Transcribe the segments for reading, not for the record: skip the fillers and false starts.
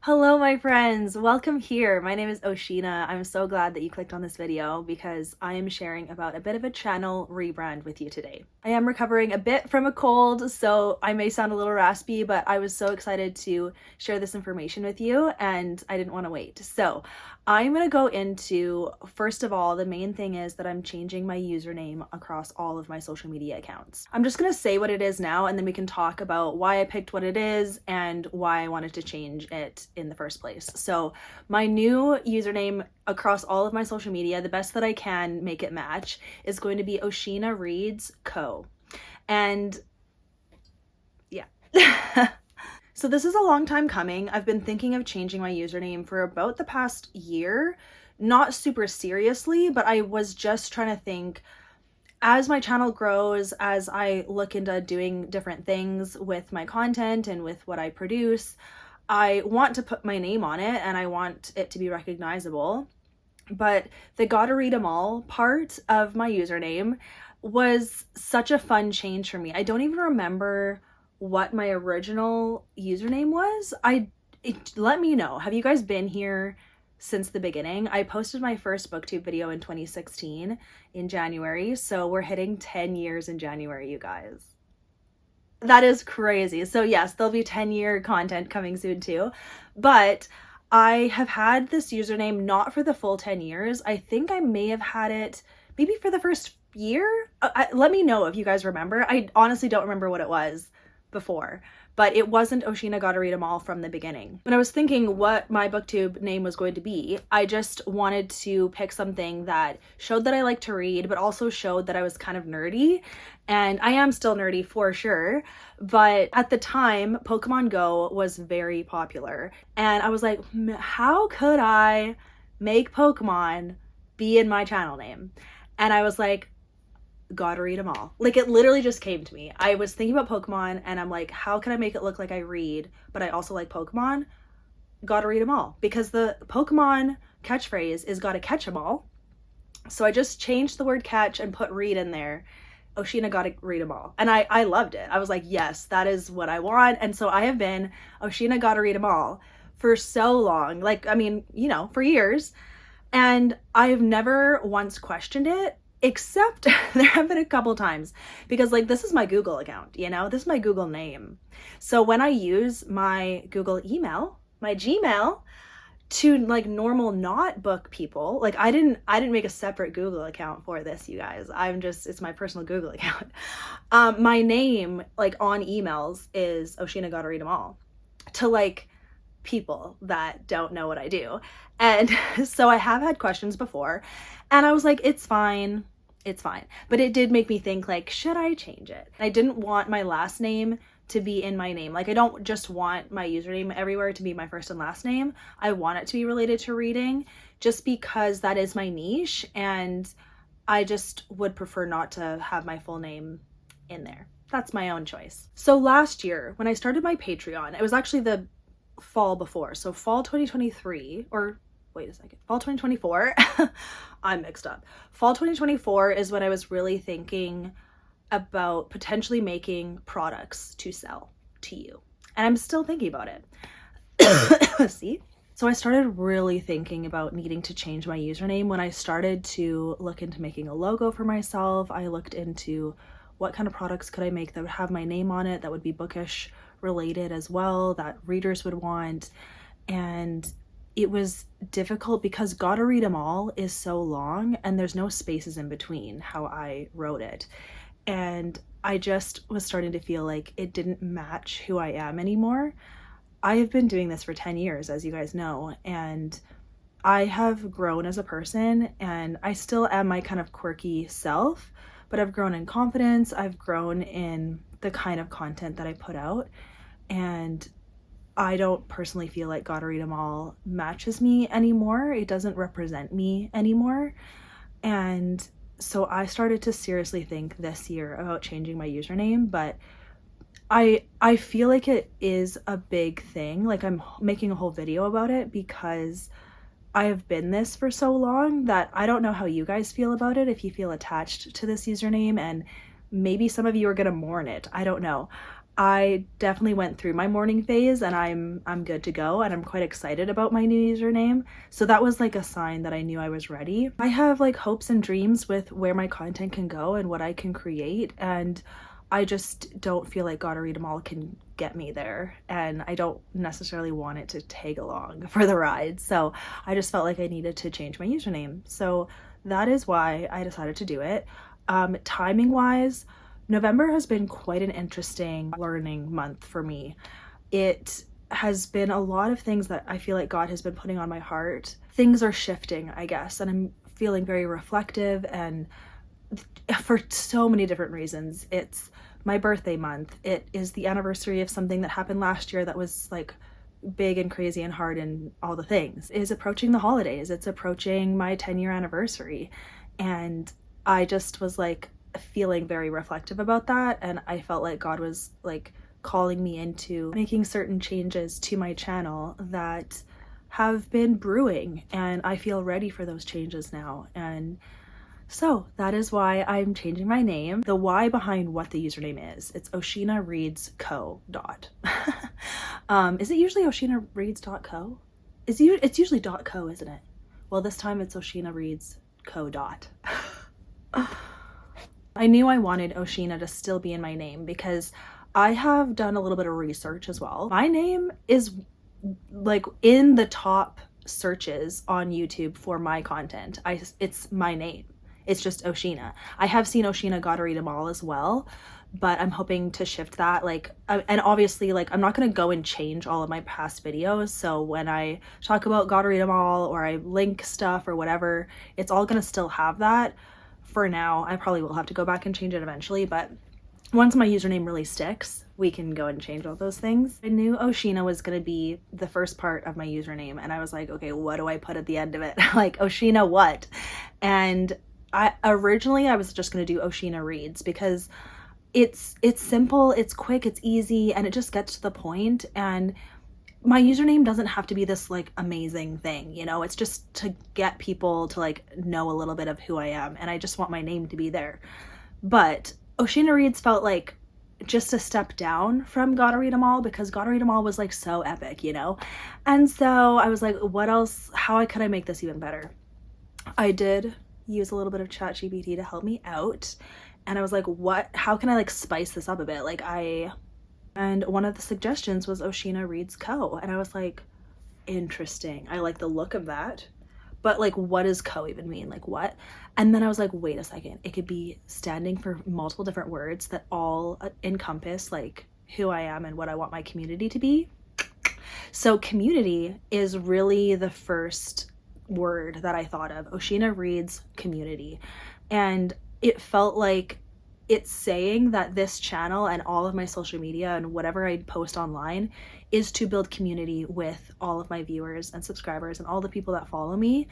Hello my friends, welcome here. My name is Oceana. I'm so glad that you clicked on this video because I am sharing about a bit of a channel rebrand with you today. I am recovering a bit from a cold, so I may sound a little raspy, but I was so excited to share this information with you and I didn't want to wait. So I'm going to go into, first of all, the main thing is that I'm changing my username across all of my social media accounts. I'm just going to say what it is now and then we can talk about why I picked what it is and why I wanted to change it in the first place. So my new username across all of my social media, the best that I can make it match, is going to be Oceana Reads Co. And yeah. So this is a long time coming. I've been thinking of changing my username for about the past year, not super seriously, but I was just trying to think, as my channel grows, as I look into doing different things with my content and with what I produce, I want to put my name on it and I want it to be recognizable. But the GottaReadEmAll part of my username was such a fun change for me. I don't even remember what my original username was. Let me know. Have you guys been here since the beginning? I posted my first Booktube video in 2016 in January, so we're hitting 10 years in January, you guys. That is crazy. So yes, there'll be 10-year content coming soon too, but I have had this username not for the full 10 years. I think I may have had it maybe for the first year. Let me know if you guys remember. I honestly don't remember what it was before, but it wasn't Oceana GottaReadEmAll from the beginning. When I was thinking what my Booktube name was going to be, I just wanted to pick something that showed that I like to read, but also showed that I was kind of nerdy. And I am still nerdy for sure, but at the time, Pokemon Go was very popular. And I was like, how could I make Pokemon be in my channel name? And I was like, GottaReadEmAll. Like, it literally just came to me. I was thinking about Pokemon and I'm like, how can I make it look like I read, but I also like Pokemon? GottaReadEmAll. Because the Pokemon catchphrase is gotta catch 'em all. So I just changed the word catch and put read in there. Oceana GottaReadEmAll. And I loved it. I was like, yes, that is what I want. And so I have been Oceana GottaReadEmAll for so long. Like, I mean, you know, for years. And I've never once questioned it, except there have been a couple times because, like, this is my Google account, you know, this is my Google name. So when I use my Google email, my Gmail, to like normal not book people, like I didn't make a separate Google account for this, you guys. It's my personal Google account. My name, like, on emails is Oceana GottaReadEmAll to like people that don't know what I do. And so I have had questions before and I was like, it's fine. But it did make me think, like, should I change it? I didn't want my last name to be in my name. Like, I don't just want my username everywhere to be my first and last name. I want it to be related to reading just because that is my niche and I just would prefer not to have my full name in there. That's my own choice. So last year when I started my Patreon, it was actually the fall before. So fall 2023, or wait a second, fall 2024. I'm mixed up. Fall 2024 is when I was really thinking about potentially making products to sell to you. And I'm still thinking about it. See? So I started really thinking about needing to change my username when I started to look into making a logo for myself. I looked into what kind of products could I make that would have my name on it, that would be bookish related as well, that readers would want. And it was difficult because GottaReadEmAll is so long and there's no spaces in between how I wrote it. And I just was starting to feel like it didn't match who I am anymore. I have been doing this for 10 years, as you guys know, and I have grown as a person and I still am my kind of quirky self, but I've grown in confidence. I've grown in the kind of content that I put out, and I don't personally feel like GottaReadEmAll matches me anymore. It doesn't represent me anymore. And so I started to seriously think this year about changing my username, but I feel like it is a big thing. Like, I'm making a whole video about it because I have been this for so long that I don't know how you guys feel about it, if you feel attached to this username, and maybe some of you are gonna mourn it. I don't know. I definitely went through my mourning phase, and I'm good to go, and I'm quite excited about my new username. So that was like a sign that I knew I was ready. I have like hopes and dreams with where my content can go and what I can create, and I just don't feel like GottaReadEmAll can get me there, and I don't necessarily want it to tag along for the ride. So I just felt like I needed to change my username. So that is why I decided to do it. Timing wise, November has been quite an interesting learning month for me. It has been a lot of things that I feel like God has been putting on my heart. Things are shifting, I guess, and I'm feeling very reflective, and for so many different reasons. It's my birthday month. It is the anniversary of something that happened last year that was like big and crazy and hard and all the things. It is approaching the holidays. It's approaching my 10-year anniversary. And I just was like feeling very reflective about that, and I felt like God was like calling me into making certain changes to my channel that have been brewing, and I feel ready for those changes now. And so that is why I'm changing my name. The why behind what the username is, it's Oceana Reads Co. Is it usually OceanaReads.co? It's usually .co, isn't it? Well, this time it's Oceana Reads Co. I knew I wanted Oceana to still be in my name because I have done a little bit of research as well. My name is like in the top searches on YouTube for my content. It's my name. It's just Oceana. I have seen Oceana GottaReadEmAll as well, but I'm hoping to shift that. Like, and obviously, like, I'm not going to go and change all of my past videos. So when I talk about GottaReadEmAll or I link stuff or whatever, it's all going to still have that. For now, I probably will have to go back and change it eventually, but once my username really sticks, we can go and change all those things. I knew Oceana was going to be the first part of my username, and I was like, okay, what do I put at the end of it? Like, Oceana what? And originally I was just going to do Oceana Reads because it's simple, it's quick, it's easy, and it just gets to the point. And my username doesn't have to be this like amazing thing, you know, it's just to get people to like know a little bit of who I am, and I just want my name to be there. But Oceana Reads felt like just a step down from GottaReadEmAll because GottaReadEmAll was like so epic, you know? And so I was like, what else, how could I make this even better? I did use a little bit of ChatGPT to help me out, and I was like, how can I like spice this up a bit? And one of the suggestions was Oceana Reads Co. And I was like, interesting. I like the look of that. But like, what does co even mean? Like what? And then I was like, wait a second. It could be standing for multiple different words that all encompass like who I am and what I want my community to be. So community is really the first word that I thought of. Oceana Reads community. And it felt like it's saying that this channel and all of my social media and whatever I post online is to build community with all of my viewers and subscribers and all the people that follow me.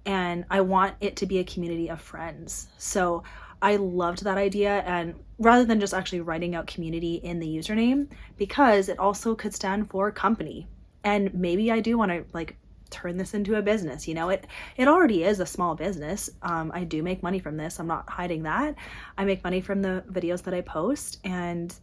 And I want it to be a community of friends. So I loved that idea, and rather than just actually writing out community in the username, because it also could stand for company. And maybe I do want to like turn this into a business, you know. It already is a small business. I do make money from this. I'm not hiding that. I make money from the videos that I post, and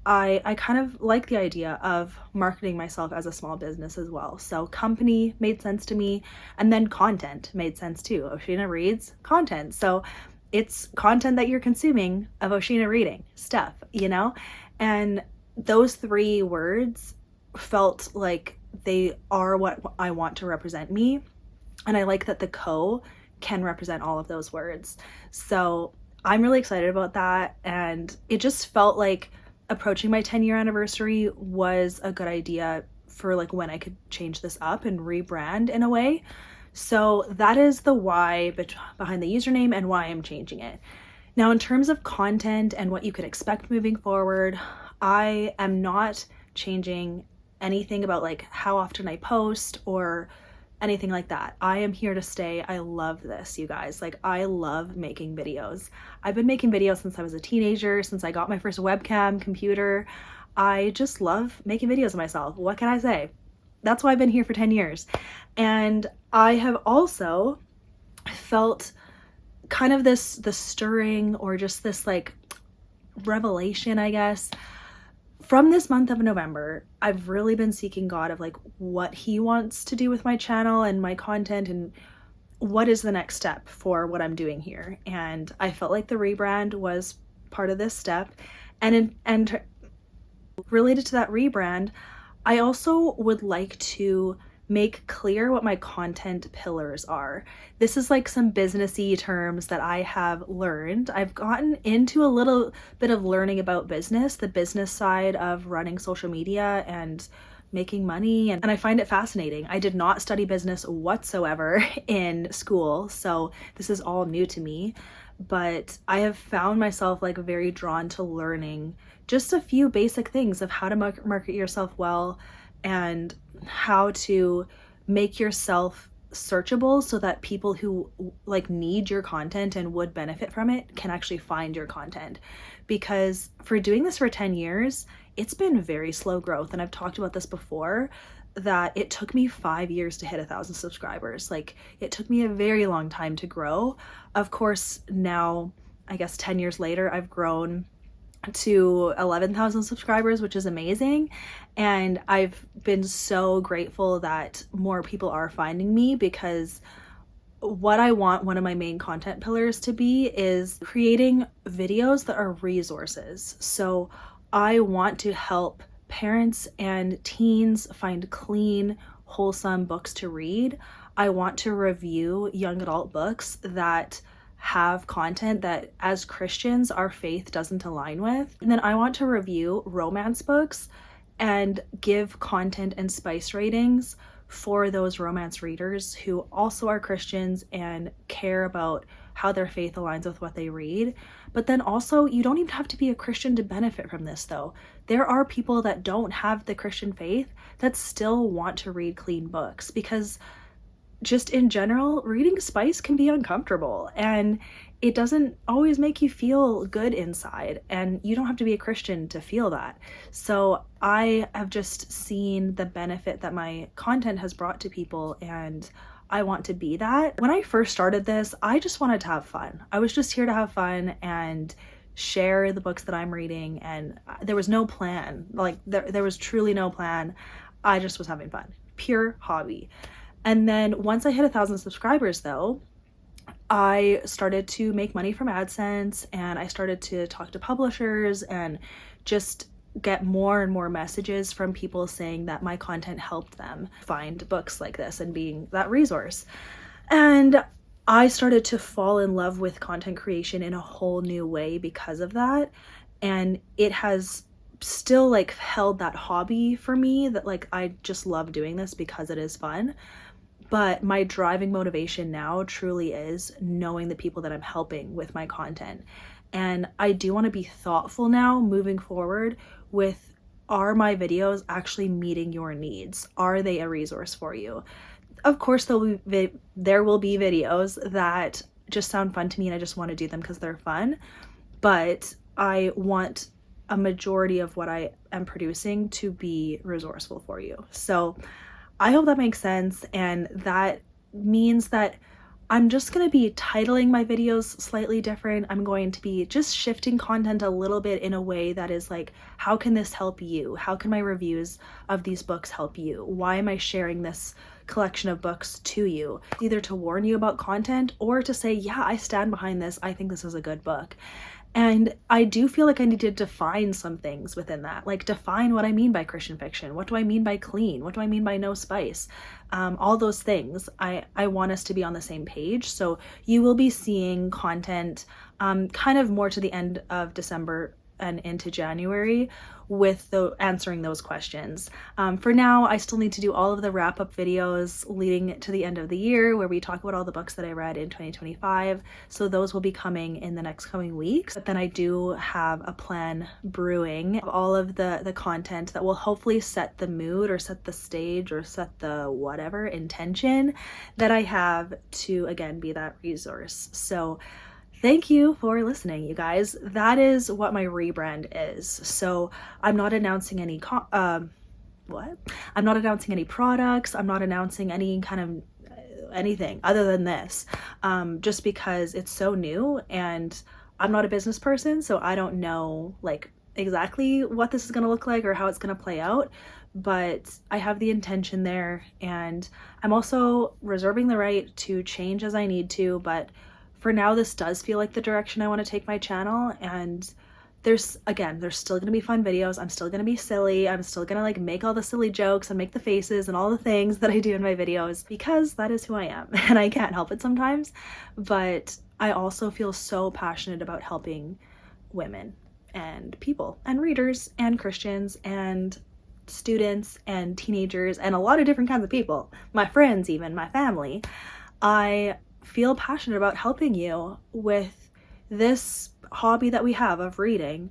I kind of like the idea of marketing myself as a small business as well. So company made sense to me, and then content made sense too. Oceana Reads content. So it's content that you're consuming of Oceana reading stuff, you know? And those three words felt like they are what I want to represent me. And I like that the co can represent all of those words. So I'm really excited about that. And it just felt like approaching my 10-year anniversary was a good idea for like when I could change this up and rebrand in a way. So that is the why behind the username and why I'm changing it. Now, in terms of content and what you could expect moving forward, I am not changing anything about like how often I post or anything like that. I am here to stay. I love this, you guys. Like, I love making videos. I've been making videos since I was a teenager, since I got my first webcam computer. I just love making videos of myself. What can I say? That's why I've been here for 10 years. And I have also felt kind of the stirring or just this like revelation, I guess, from this month of November, I've really been seeking God of like what he wants to do with my channel and my content, and what is the next step for what I'm doing here. And I felt like the rebrand was part of this step. And related to that rebrand, I also would like to make clear what my content pillars are. This is like some businessy terms that I have learned. I've gotten into a little bit of learning about business, the business side of running social media and making money, and I find it fascinating. I did not study business whatsoever in school, so this is all new to me, but I have found myself like very drawn to learning just a few basic things of how to market yourself well and how to make yourself searchable so that people who like need your content and would benefit from it can actually find your content. Because for doing this for 10 years, it's been very slow growth. And I've talked about this before, that it took me 5 years to hit 1,000 subscribers. Like, it took me a very long time to grow. Of course, now, I guess 10 years later, I've grown to 11,000 subscribers, which is amazing. And I've been so grateful that more people are finding me, because what I want one of my main content pillars to be is creating videos that are resources. So I want to help parents and teens find clean, wholesome books to read. I want to review young adult books that have content that as Christians our faith doesn't align with. And then I want to review romance books and give content and spice ratings for those romance readers who also are Christians and care about how their faith aligns with what they read. But then also, you don't even have to be a Christian to benefit from this though. There are people that don't have the Christian faith that still want to read clean books, because just in general, reading spice can be uncomfortable and it doesn't always make you feel good inside, and you don't have to be a Christian to feel that. So I have just seen the benefit that my content has brought to people, and I want to be that. When I first started this, I just wanted to have fun. I was just here to have fun and share the books that I'm reading, and there was no plan. Like there was truly no plan. I just was having fun, pure hobby. And then once I hit 1,000 subscribers though, I started to make money from AdSense, and I started to talk to publishers and just get more and more messages from people saying that my content helped them find books like this and being that resource. And I started to fall in love with content creation in a whole new way because of that. And it has still like held that hobby for me, that like I just love doing this because it is fun. But my driving motivation now truly is knowing the people that I'm helping with my content. And I do want to be thoughtful now moving forward with, are my videos actually meeting your needs? Are they a resource for you? Of course, there will be videos that just sound fun to me and I just want to do them because they're fun. But I want a majority of what I am producing to be resourceful for you. So I hope that makes sense, and that means that I'm just going to be titling my videos slightly different. I'm going to be just shifting content a little bit in a way that is like, how can this help you? How can my reviews of these books help you? Why am I sharing this collection of books to you? Either to warn you about content or to say, yeah, I stand behind this. I think this is a good book. And I do feel like I need to define some things within that, like define what I mean by Christian fiction. What do I mean by clean? What do I mean by no spice? All those things. I want us to be on the same page. So you will be seeing content kind of more to the end of December and into January with answering those questions. For now, I still need to do all of the wrap-up videos leading to the end of the year where we talk about all the books that I read in 2025. So those will be coming in the next coming weeks. But then I do have a plan brewing of all of the content that will hopefully set the mood or set the stage or set the whatever intention that I have to, again, be that resource. So thank you for listening, you guys. That is what my rebrand is. So I'm not announcing any I'm not announcing any products. I'm not announcing any kind of anything other than this, just because it's so new and I'm not a business person, so I don't know like exactly what this is going to look like or how it's going to play out, but I have the intention there, and I'm also reserving the right to change as I need to. But for now, this does feel like the direction I want to take my channel. And there's still going to be fun videos. I'm still going to be silly. I'm still going to like make all the silly jokes and make the faces and all the things that I do in my videos, because that is who I am and I can't help it sometimes. But I also feel so passionate about helping women and people and readers and Christians and students and teenagers and a lot of different kinds of people, my friends, even my family. I feel passionate about helping you with this hobby that we have of reading,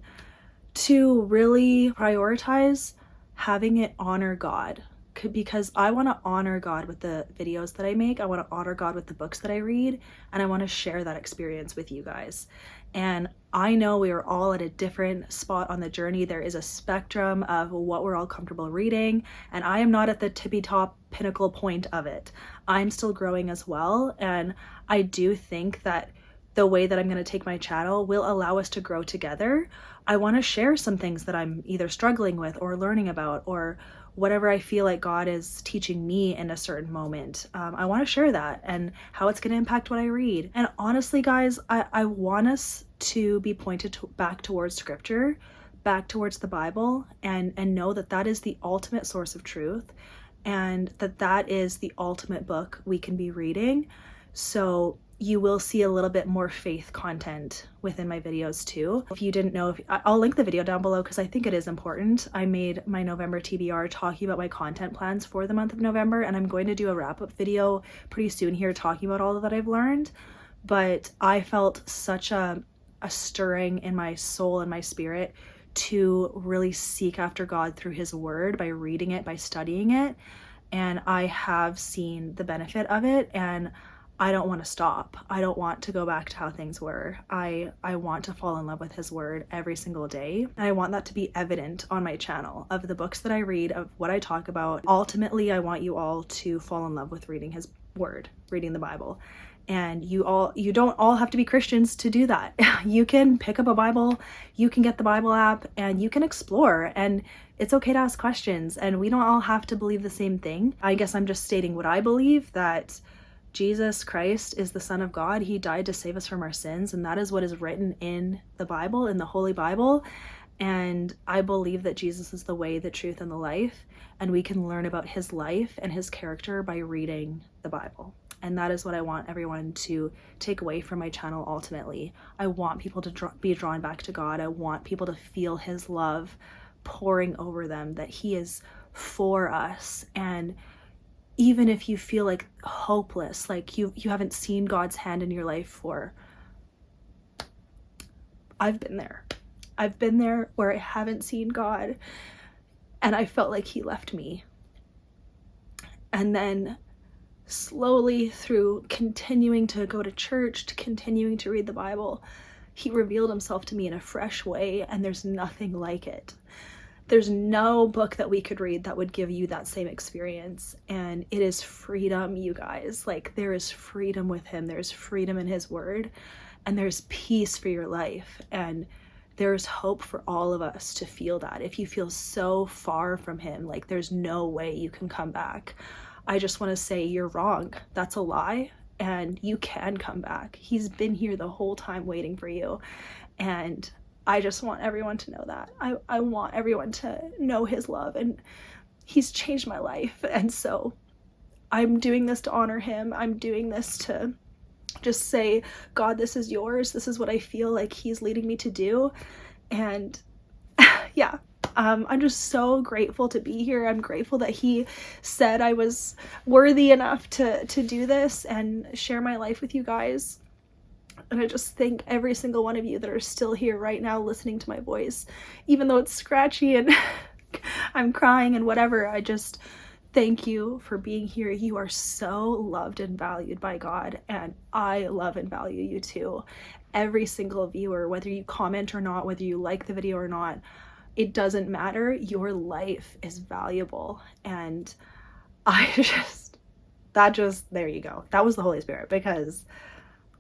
to really prioritize having it honor God, because I want to honor God with the videos that I make. I want to honor God with the books that I read, and I want to share that experience with you guys. And I know we are all at a different spot on the journey. There is a spectrum of what we're all comfortable reading, and I am not at the tippy top pinnacle point of it. I'm still growing as well, and I do think that the way that I'm going to take my channel will allow us to grow together. I want to share some things that I'm either struggling with or learning about, or whatever I feel like God is teaching me in a certain moment. I want to share that and how it's going to impact what I read. And honestly, guys, I want us to be pointed back towards scripture, back towards the Bible, and know that that is the ultimate source of truth, and that is the ultimate book we can be reading. So you will see a little bit more faith content within my videos too. If you didn't know, I'll link the video down below because I think it is important. I made my November TBR talking about my content plans for the month of November, and I'm going to do a wrap-up video pretty soon here talking about all that I've learned. But I felt such a stirring in my soul and my spirit to really seek after God through his word, by reading it, by studying it. And I have seen the benefit of it, and I don't want to stop. I don't want to go back to how things were. I want to fall in love with his word every single day. And I want that to be evident on my channel, of the books that I read, of what I talk about. Ultimately, I want you all to fall in love with reading his word, reading the Bible. And you don't all have to be Christians to do that. You can pick up a Bible, you can get the Bible app, and you can explore. And it's okay to ask questions, and we don't all have to believe the same thing. I guess I'm just stating what I believe, that Jesus Christ is the Son of God. He died to save us from our sins, and that is what is written in the Bible, in the Holy Bible. And I believe that Jesus is the way, the truth, and the life, and we can learn about his life and his character by reading the Bible. And that is what I want everyone to take away from my channel ultimately. I want people to be drawn back to God. I want people to feel his love pouring over them, that he is for us. And even if you feel like hopeless, like you haven't seen God's hand in your life I've been there. I've been there where I haven't seen God, and I felt like he left me. And then slowly, through continuing to go to church, to continuing to read the Bible, he revealed himself to me in a fresh way, and there's nothing like it. There's no book that we could read that would give you that same experience. And it is freedom, you guys. Like, there is freedom with him. There's freedom in his word, and there's peace for your life. And there's hope for all of us to feel that. If you feel so far from him, like there's no way you can come back, I just want to say you're wrong. That's a lie, and you can come back. He's been here the whole time waiting for you. And I just want everyone to know that. I want everyone to know his love, and he's changed my life. And so I'm doing this to honor him. I'm doing this to just say, God, this is yours. This is what I feel like he's leading me to do. And yeah, I'm just so grateful to be here. I'm grateful that he said I was worthy enough to do this and share my life with you guys. And I just thank every single one of you that are still here right now listening to my voice, even though it's scratchy and I'm crying and whatever. I just thank you for being here. You are so loved and valued by God, and I love and value you too. Every single viewer, whether you comment or not, whether you like the video or not, it doesn't matter. Your life is valuable. And there you go. That was the Holy Spirit, because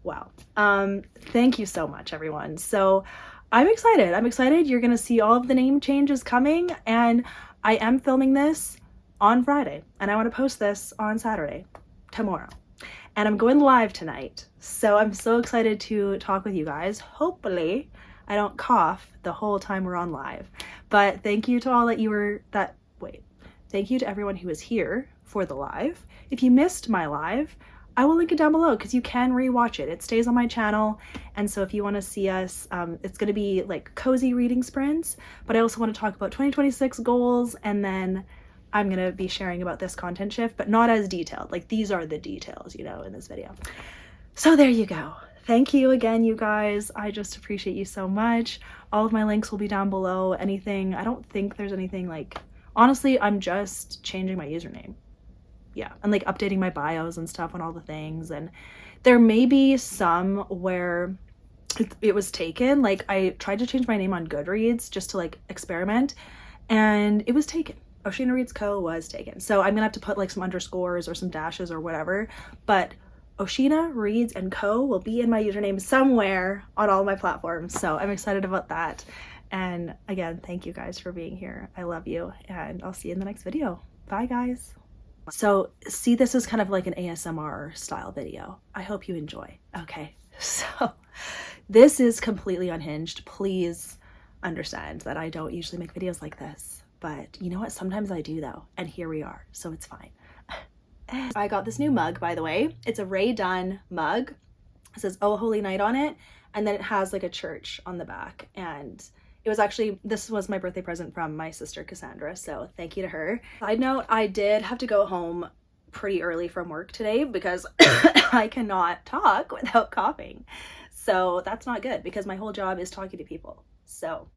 wow. Thank you so much, everyone. So I'm excited. I'm excited. You're gonna see all of the name changes coming, and I am filming this on Friday, and I want to post this on Saturday, tomorrow. And I'm going live tonight, so I'm so excited to talk with you guys. Hopefully I don't cough the whole time we're on live. But thank you to all thank you to everyone who was here for the live. If you missed my live, I will link it down below because you can rewatch it. It stays on my channel, and so if you want to see us, it's going to be like cozy reading sprints, but I also want to talk about 2026 goals, and then I'm going to be sharing about this content shift, but not as detailed. Like, these are the details, you know, in this video. So there you go. Thank you again, you guys. I just appreciate you so much. All of my links will be down below. Anything, I don't think there's anything like, honestly, I'm just changing my username. Yeah, and like updating my bios and stuff on all the things. And there may be some where it was taken. Like, I tried to change my name on GottaReads just to like experiment, and it was taken. Oceana Reads Co was taken. So I'm gonna have to put like some underscores or some dashes or whatever, but Oceana Reads and Co will be in my username somewhere on all my platforms. So I'm excited about that. And again, thank you guys for being here. I love you, and I'll see you in the next video. Bye guys. So see, this is kind of like an ASMR style video. I hope you enjoy. Okay, so this is completely unhinged. Please understand that I don't usually make videos like this. But you know what? Sometimes I do though, and here we are, so it's fine. I got this new mug, by the way. It's a Ray Dunn mug. It says "Oh Holy Night" on it, and then it has like a church on the back. And it was actually, this was my birthday present from my sister Cassandra, so thank you to her. Side note, I did have to go home pretty early from work today because I cannot talk without coughing. So that's not good because my whole job is talking to people. So